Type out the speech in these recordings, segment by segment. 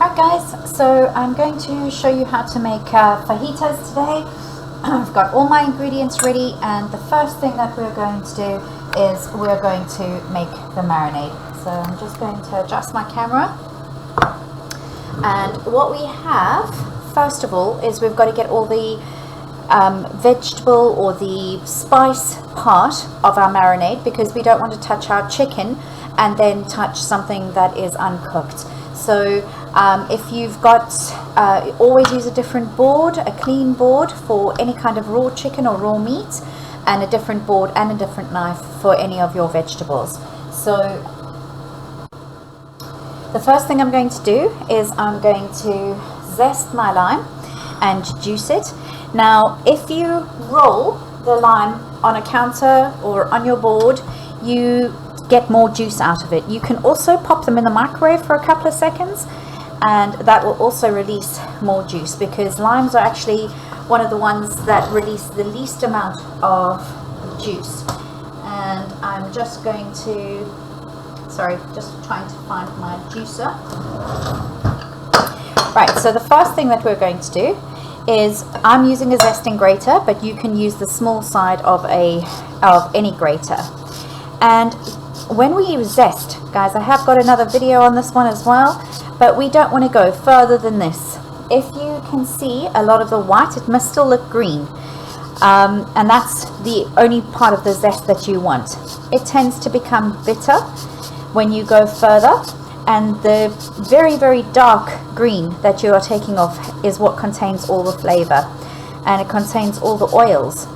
Alright guys, so I'm going to show you how to make fajitas today. I've got all my ingredients ready, and the first thing that we're going to do is we're going to make the marinade. So I'm just going to adjust my camera. And what we have, first of all, is we've got to get all the vegetable or the spice part of our marinade, because we don't want to touch our chicken and then touch something that is uncooked. So if you've got, always use a different board, a clean board for any kind of raw chicken or raw meat, and a different board and a different knife for any of your vegetables. So the first thing I'm going to do is I'm going to zest my lime and juice it. Now, if you roll the lime on a counter or on your board, you get more juice out of it. You can also pop them in the microwave for a couple of seconds, and that will also release more juice, because limes are actually one of the ones that release the least amount of juice. And I'm just going to, just trying to find my juicer. Right, so the first thing that we're going to do is, I'm using a zesting grater, but you can use the small side of any grater. And when we use zest, guys, I have got another video on this one as well, but we don't want to go further than this. If you can see a lot of the white, it must still look green, and that's the only part of the zest that you want. It tends to become bitter when you go further, and the very, very dark green that you are taking off is what contains all the flavor, and it contains all the oils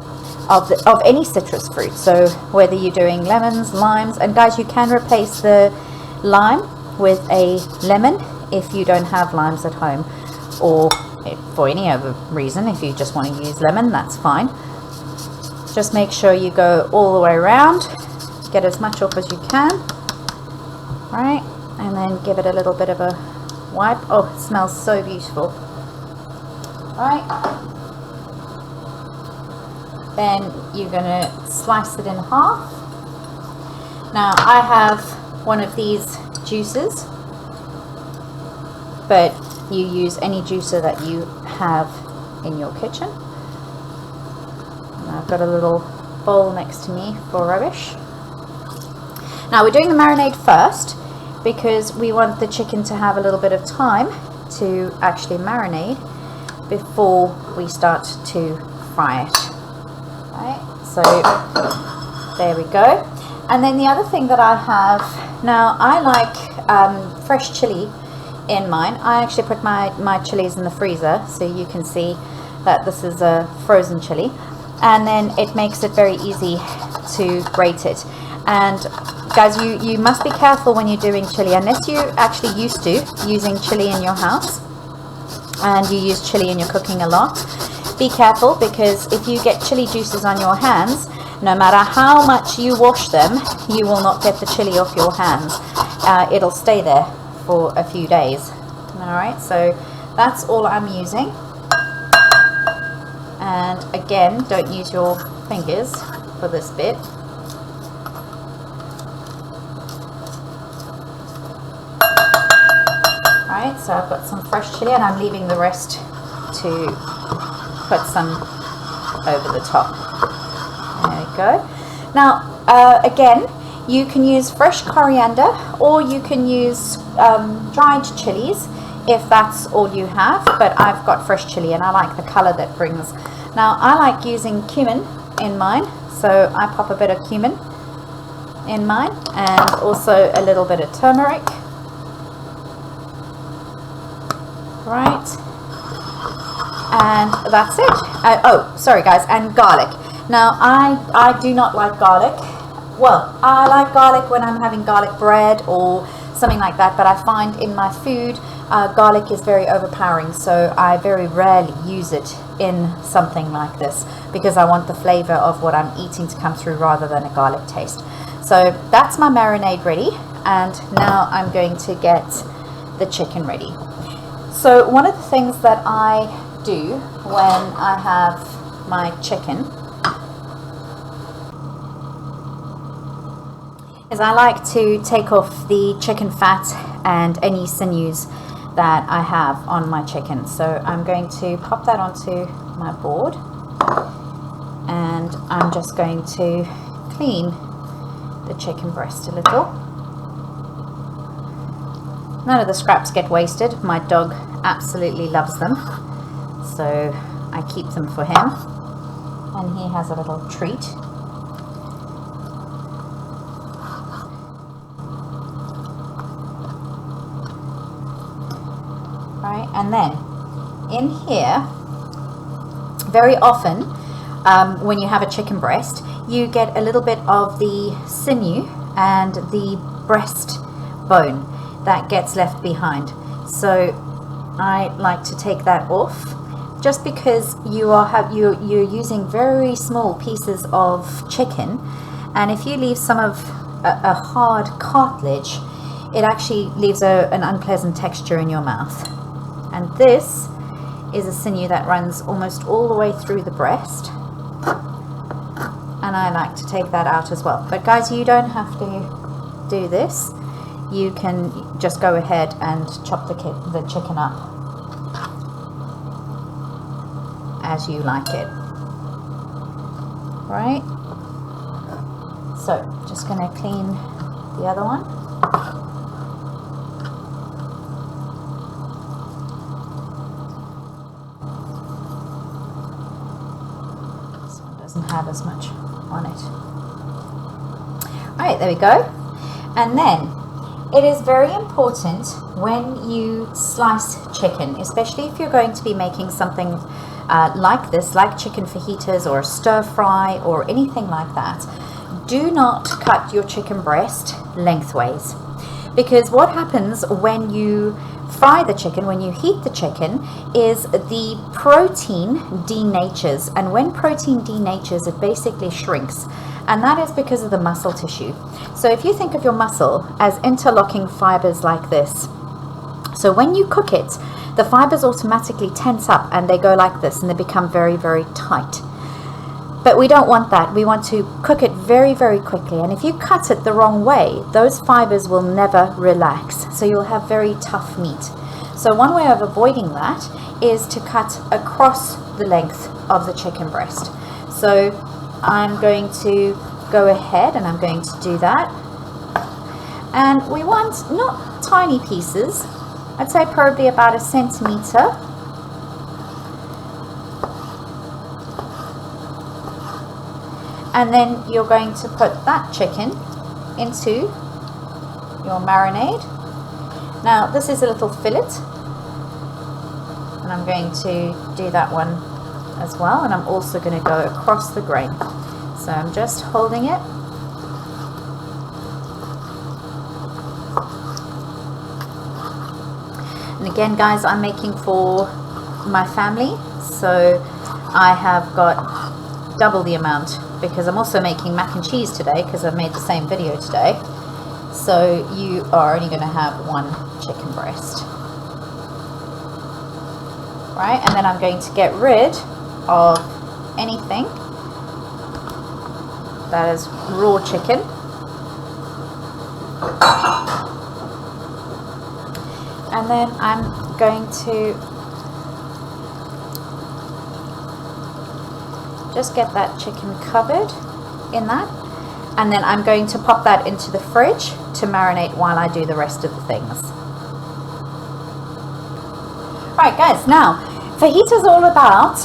of any citrus fruit. So whether you're doing lemons, limes, and guys, you can replace the lime with a lemon if you don't have limes at home, or for any other reason, if you just want to use lemon, that's fine. Just make sure you go all the way around, get as much off as you can, right, and then give it a little bit of a wipe. Oh, it smells so beautiful. Right, then you're going to slice it in half. Now, I have one of these juicers, but you use any juicer that you have in your kitchen. And I've got a little bowl next to me for rubbish. Now, we're doing the marinade first, because we want the chicken to have a little bit of time to actually marinate before we start to fry it. Right, so there we go. And then the other thing that I have, now I like fresh chili in mine. I actually put my chilies in the freezer, so you can see that this is a frozen chili, and then it makes it very easy to grate it. And guys, you must be careful when you're doing chili, unless you're actually used to using chili in your house and you use chili in your cooking a lot. Be careful, because if you get chili juices on your hands, no matter how much you wash them, you will not get the chili off your hands. It'll stay there for a few days. Alright, so that's all I'm using. And again, don't use your fingers for this bit. Alright, so I've got some fresh chili, and I'm leaving the rest to put some over the top. There we go. Now, again, you can use fresh coriander, or you can use dried chilies if that's all you have, but I've got fresh chili and I like the color that brings. Now, I like using cumin in mine, so I pop a bit of cumin in mine, and also a little bit of turmeric. Right, and that's it. Oh, sorry guys, and garlic. Now, I do not like garlic. Well, I like garlic when I'm having garlic bread or something like that, but I find in my food, garlic is very overpowering, so I very rarely use it in something like this, because I want the flavor of what I'm eating to come through rather than a garlic taste. So that's my marinade ready, and now I'm going to get the chicken ready. So one of the things that I do when I have my chicken is I like to take off the chicken fat and any sinews that I have on my chicken. So I'm going to pop that onto my board, and I'm just going to clean the chicken breast a little. None of the scraps get wasted. My dog absolutely loves them, so I keep them for him, and he has a little treat. Right, and then in here, very often when you have a chicken breast, you get a little bit of the sinew and the breast bone that gets left behind. So I like to take that off, just because you're using very small pieces of chicken, and if you leave some of a hard cartilage, it actually leaves an unpleasant texture in your mouth. And this is a sinew that runs almost all the way through the breast, and I like to take that out as well. But guys, you don't have to do this. You can just go ahead and chop the chicken up as you like it. Right? So just going to clean the other one. This one doesn't have as much on it. Alright, there we go. And then it is very important when you slice chicken, especially if you're going to be making something like this, like chicken fajitas or a stir fry or anything like that, do not cut your chicken breast lengthways. Because what happens when you fry the chicken, when you heat the chicken, is the protein denatures. And when protein denatures, it basically shrinks. And that is because of the muscle tissue. So if you think of your muscle as interlocking fibers like this, so when you cook it, the fibers automatically tense up and they go like this, and they become very, very tight. But we don't want that. We want to cook it very, very quickly. And if you cut it the wrong way, those fibers will never relax. So you'll have very tough meat. So one way of avoiding that is to cut across the length of the chicken breast. So I'm going to go ahead and I'm going to do that. And we want not tiny pieces. I'd say probably about 1 centimeter. And then you're going to put that chicken into your marinade. Now this is a little fillet, and I'm going to do that one as well, and I'm also going to go across the grain. So I'm just holding it. And again, guys, I'm making for my family, so I have got double the amount, because I'm also making mac and cheese today, because I've made the same video today. So you are only going to have 1 chicken breast. Right, and then I'm going to get rid of anything that is raw chicken. And then I'm going to just get that chicken covered in that, and then I'm going to pop that into the fridge to marinate while I do the rest of the things. Right, guys, now fajita is all about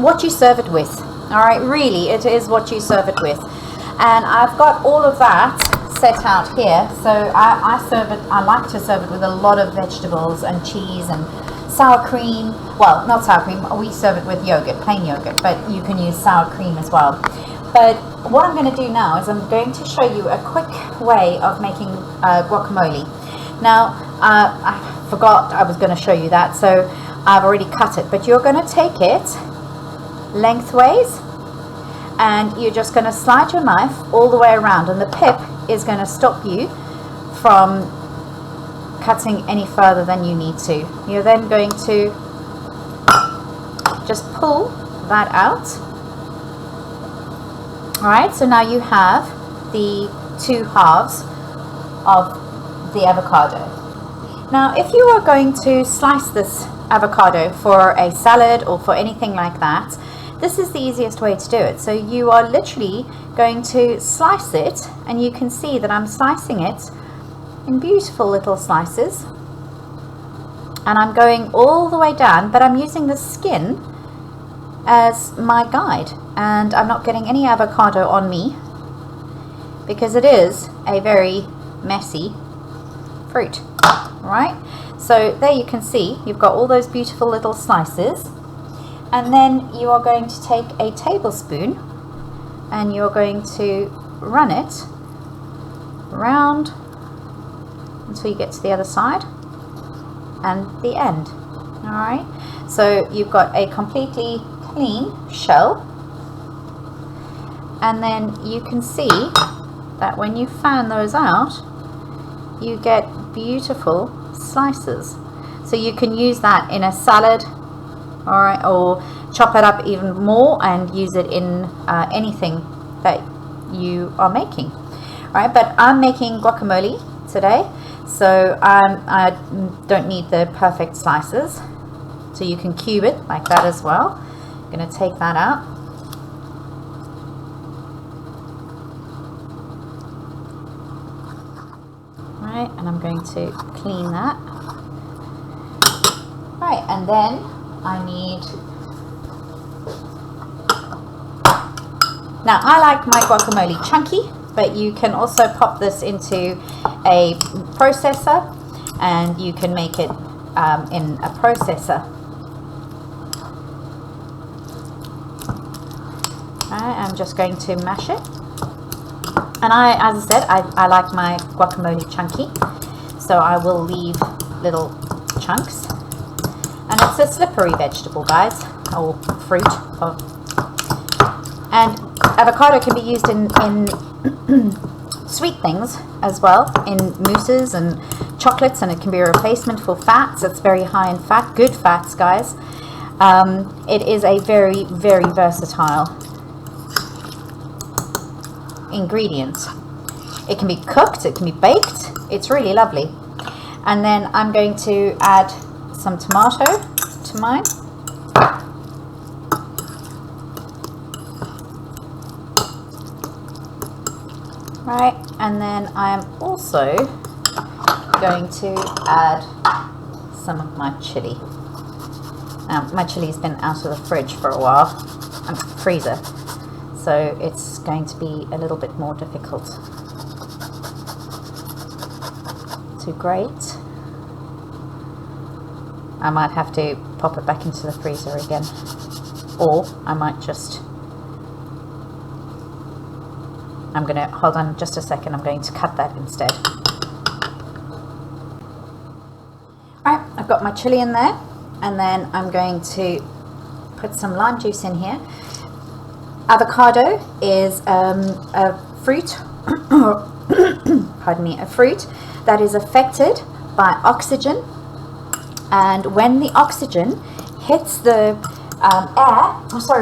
what you serve it with. All right, really, it is what you serve it with. And I've got all of that set out here. So I like to serve it with a lot of vegetables and cheese and sour cream. Well, not sour cream, we serve it with yogurt, plain yogurt, but you can use sour cream as well. But what I'm going to do now is I'm going to show you a quick way of making guacamole. Now, I forgot I was going to show you that, so I've already cut it. But you're going to take it lengthways, and you're just going to slide your knife all the way around, and the pip is going to stop you from cutting any further than you need to. You're then going to just pull that out. Alright, so now you have the 2 halves of the avocado. Now, if you are going to slice this avocado for a salad or for anything like that, this is the easiest way to do it. So you are literally going to slice it, and you can see that I'm slicing it in beautiful little slices, and I'm going all the way down, but I'm using the skin as my guide, and I'm not getting any avocado on me because it is a very messy fruit. Right, so there you can see you've got all those beautiful little slices, and then you are going to take a tablespoon and you're going to run it round until you get to the other side and the end. All right, so you've got a completely clean shell, and then you can see that when you fan those out, you get beautiful slices. So you can use that in a salad, all right, or chop it up even more and use it in anything that you are making. All right, but I'm making guacamole today, so I don't need the perfect slices, so you can cube it like that as well. I'm going to take that out. Right, and I'm going to clean that. Right, and then I need, now I like my guacamole chunky, but you can also pop this into a processor and you can make it in a processor. Right, I'm just going to mash it. And as I said, I like my guacamole chunky, so I will leave little chunks. And it's a slippery vegetable, guys, or fruit. And avocado can be used in sweet things as well, in mousses and chocolates, and it can be a replacement for fats. It's very high in fat, good fats, guys. It is a very, very versatile ingredient. It can be cooked, it can be baked, it's really lovely. And then I'm going to add some tomato to mine. Right, and then I'm also going to add some of my chili. Now, my chili's been out of the fridge for a while, freezer, so it's going to be a little bit more difficult to grate. I might have to pop it back into the freezer again, or I might just, I'm going to, hold on just a second, I'm going to cut that instead. Alright, I've got my chili in there, and then I'm going to put some lime juice in here. Avocado is a fruit, pardon me, a fruit that is affected by oxygen, and when the oxygen hits the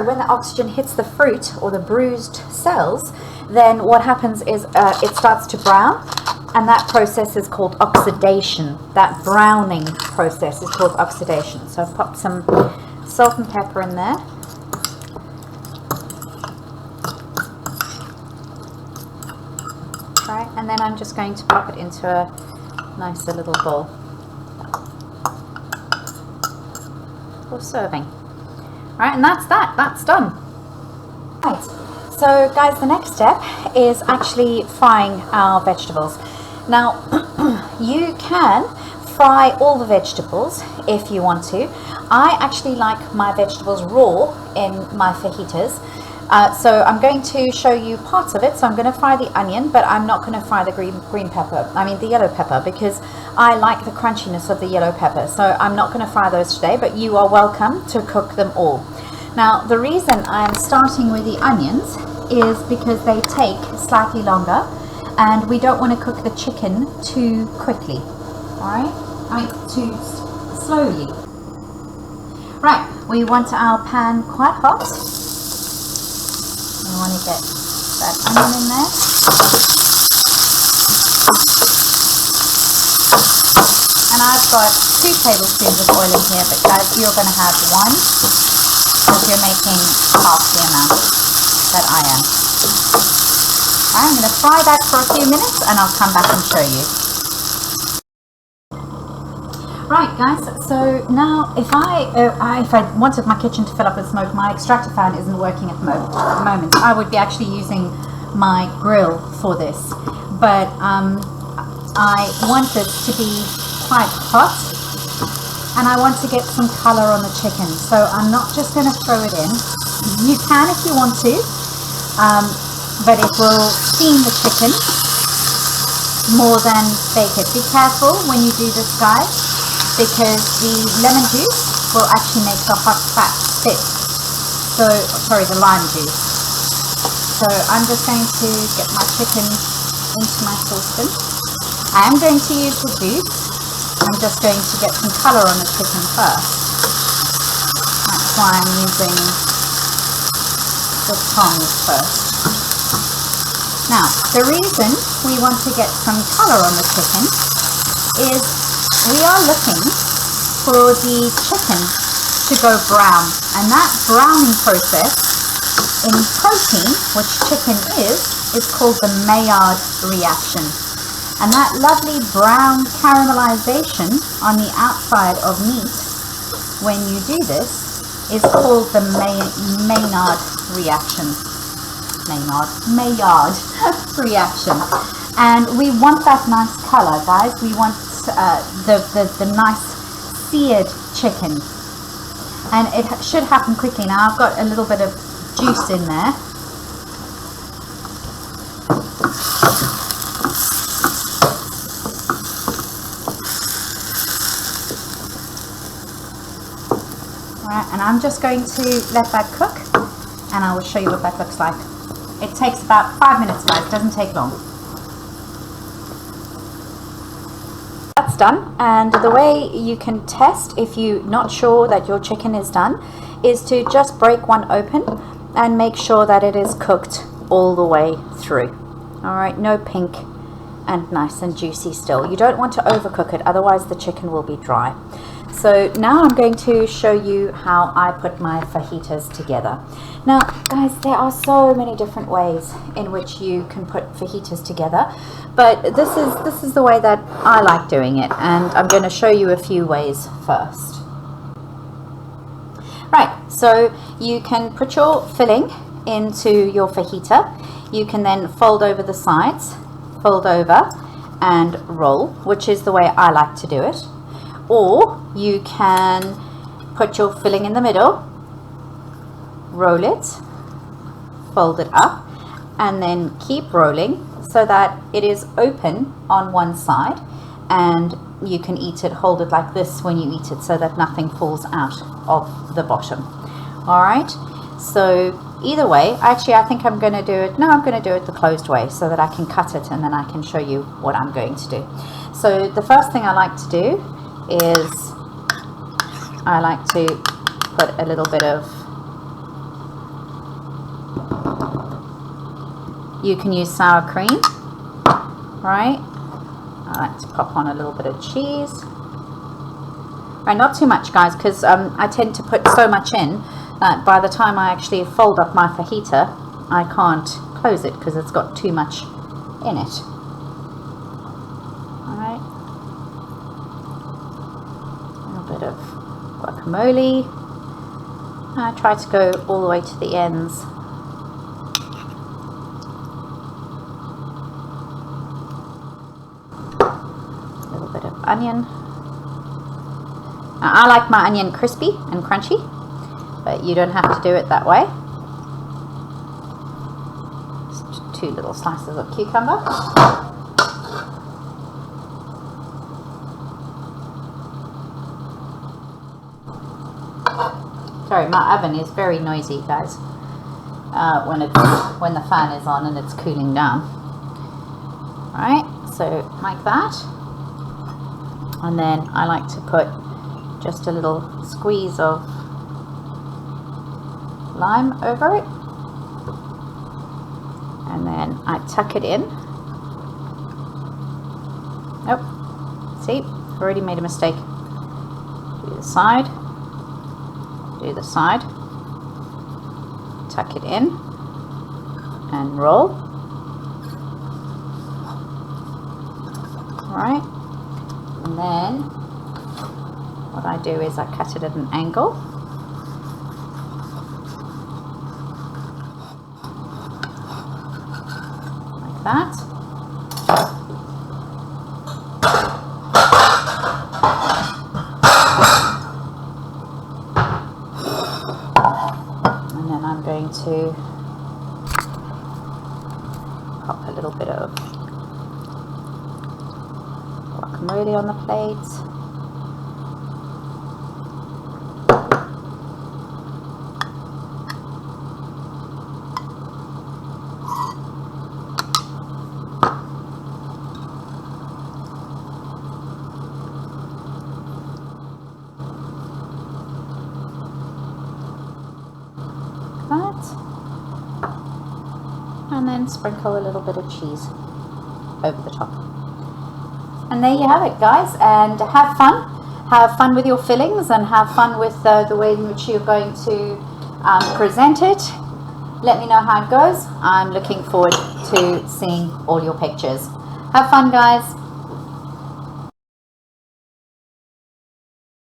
when the oxygen hits the fruit or the bruised cells, then what happens is it starts to brown, and that process is called oxidation. That browning process is called oxidation. So I've popped some salt and pepper in there. Right, and then I'm just going to pop it into a nicer little bowl for serving. Right, and that's done. Right, so guys, the next step is actually frying our vegetables. Now, you can fry all the vegetables if you want to. I actually like my vegetables raw in my fajitas. So I'm going to show you parts of it. So I'm going to fry the onion, but I'm not going to fry the the yellow pepper, because I like the crunchiness of the yellow pepper. So I'm not going to fry those today, but you are welcome to cook them all. Now, the reason I'm starting with the onions is because they take slightly longer, and we don't want to cook the chicken too quickly, all right? Too slowly. Right, we want our pan quite hot. We want to get that onion in there. And And I've got 2 tablespoons of oil in here, but guys, you're going to have 1 because you're making half the amount that I am. I'm going to fry that for a few minutes and I'll come back and show you. Right guys, so now if I wanted my kitchen to fill up with smoke, my extractor fan isn't working at the moment. I would be actually using my grill for this, but I want this to be quite hot and I want to get some color on the chicken, so I'm not just going to throw it in. You can if you want to, but it will steam the chicken more than bake it. Be careful when you do this, guys, because the lemon juice will actually make the hot fat stick. So, sorry, the lime juice. So I'm just going to get my chicken into my saucepan. I am going to use the juice. I'm just going to get some colour on the chicken first. That's why I'm using the tongs first. Now, the reason we want to get some colour on the chicken is we are looking for the chicken to go brown, and that browning process in protein, which chicken is called the Maillard reaction. And that lovely brown caramelization on the outside of meat, when you do this, is called the Maillard reaction. Maillard reaction. And we want that nice color, guys. We want the nice seared chicken, and it should happen quickly. Now I've got a little bit of juice in there. Alright, and I'm just going to let that cook and I will show you what that looks like. It takes about 5 minutes, guys. It doesn't take long. That's done, and the way you can test if you're not sure that your chicken is done is to just break one open and make sure that it is cooked all the way through. Alright, no pink and nice and juicy still. You don't want to overcook it, otherwise the chicken will be dry. So now I'm going to show you how I put my fajitas together. Now guys, there are so many different ways in which you can put fajitas together, but this is the way that I like doing it, and I'm going to show you a few ways first. Right, so you can put your filling into your fajita. You can then fold over the sides, fold over and roll, which is the way I like to do it. Or you can put your filling in the middle, roll it, fold it up, and then keep rolling so that it is open on one side, and you can eat it, hold it like this when you eat it so that nothing falls out of the bottom. Alright, so either way, actually I think I'm going to do it, no, I'm going to do it the closed way so that I can cut it and then I can show you what I'm going to do. So the first thing I like to do is I like to put a little bit of, you can use sour cream, right? I like to pop on a little bit of cheese. Right, not too much, guys, because I tend to put so much in that by the time I actually fold up my fajita, I can't close it because it's got too much in it. Alright. A little bit of guacamole. I try to go all the way to the ends. A little bit of onion. Now, I like my onion crispy and crunchy, but you don't have to do it that way. Just 2 little slices of cucumber. Sorry, my oven is very noisy, guys, when the fan is on and it's cooling down. Alright, so like that. And then I like to put just a little squeeze of lime over it, and then I tuck it in. Oh, see, I've already made a mistake. Do the side, tuck it in and roll. Right, and then what I do is I cut it at an angle. Like that. And then I'm going to pop a little bit of guacamole on the plate. And then sprinkle a little bit of cheese over the top. And there you have it, guys. And have fun with your fillings, and have fun with the way in which you're going to present it. Let me know how it goes. I'm looking forward to seeing all your pictures. Have fun, guys.